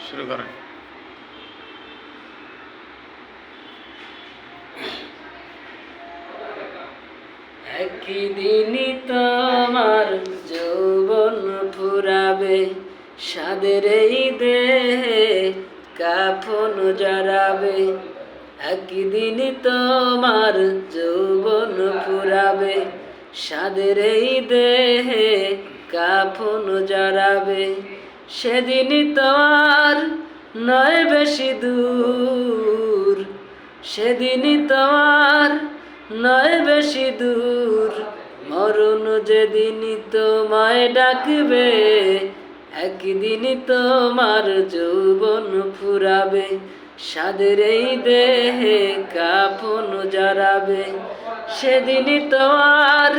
শুরু করেন। একদিনই তোমার যৌবন ফুরাবে, সাদের এই দেহে কাফন জড়াবে। একদিন তোমার যৌবন ফুরাবে, সাদের এই দেহে কাফন জড়াবে। সেদিন তোমার নয় বেশি দূর, সেদিন তোমার নয় বেশি দূর, মরণ যেদিন তোমায় ডাকবে। একদিন তোমার যৌবন ফুরাবে, সাদের এই দেহে কাফন জড়াবে। সেদিন তোমার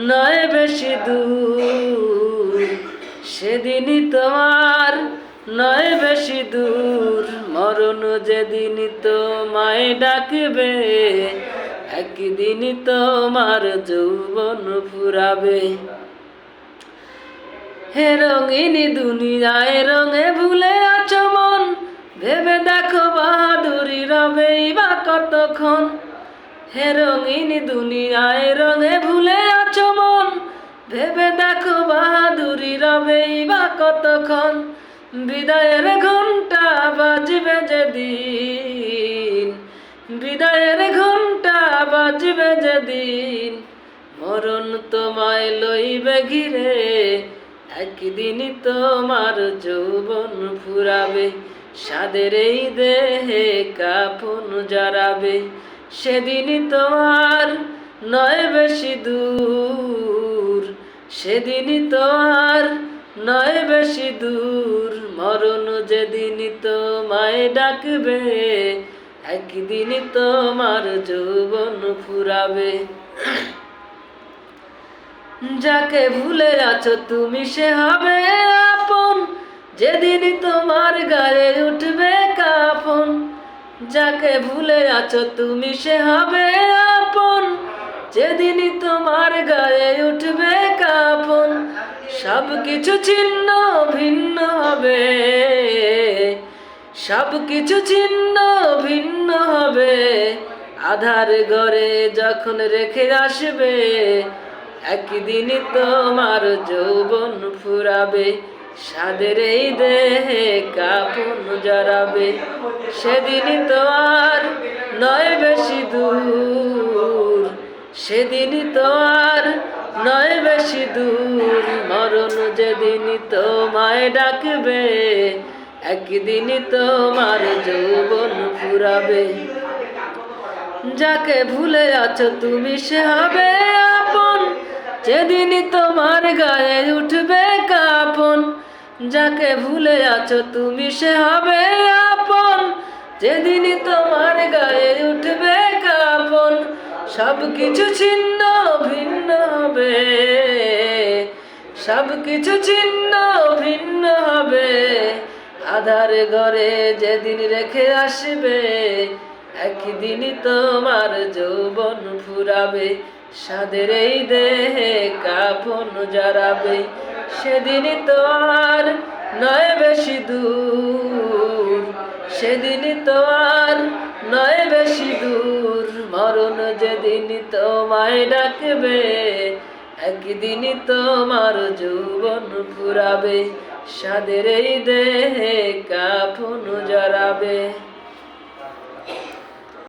নয় বেশি দূর, সেদিন তোমার নয় বেশি দূর, মরণ যেদিন তোমায় ডাকবে। একদিন তোমার যৌবন ফুরাবে। হে রঙিন দুনিয়ায় রঙে ভুলে আছো মন, ভেবে দেখো বাহাদুরি রবেই বা কতক্ষণ। হে রঙিন দুনিয়ায় রঙে ভুলে আছো মন, ভেবে দেখো বাহাদুরি রবেই বা কতক্ষণ। বিদায়ের ঘন্টা বাজবে যেদিন, বিদায়ের ঘন্টা বাজবে যেদিন, মরণ তোমায় লইবে ঘিরে। একদিন তোমার যৌবন ফুরাবে, সাদের এই দেহে কাফন জড়াবে। সেদিন তোমার নয় বেশি দূর, সেদিন তোমার নয় বেশি দূর, মরণ যেদিন তোমায় ডাকবে। একদিন তোমার যৌবন ফুরাবে। যাকে ভুলে আছো তুমি সে হবে আপন, যেদিন তোমার গায়ে উঠবে কাফন। যাকে ভুলে আছো তুমি সে হবে আপন, যেদিন তোমার গায়ে উঠবে কাফন। সব কিছু ছিন্ন ভিন্ন হবে, সব কিছু ছিন্ন ভিন্ন হবে, আধার ঘরে যখন রেখে আসবে। একদিন তোমার যৌবন ফুরাবে, সাদের এই দেহে কাফন জড়াবে। সেদিন তোমার নয় বেশি দূর, সেদিন তোমার নয় বেশি দূর, মরণ যেদিন তোমায় ডাকবে। একদিন তোমার যৌবন ফুরাবে। যাকে ভুলে আছো তুমি সে হবে আপন, যেদিন তোমার গায়ে উঠবে কাফন। যাকে ভুলে আছো তুমি সে হবে আপন, যেদিন তোমার গায়ে উঠবে কাফন। সব কিছু ছিন্ন ভিন্ন হবে, সব কিছু ছিন্ন ভিন্ন হবে, আধার ঘরে যেদিন রেখে আসবে। একদিন তোমার যৌবন ফুরাবে, সাদের এই দেহে কাফন জড়াবে। সেদিন তোমার নয় বেশি দূর, সেদিন তোমার নয় বেশি দূর, মরণ যেদিন তোমায় ডাকবে। একদিন তোমার যৌবন ফুরাবে, সাদের এই দেহে কাফন জড়াবে।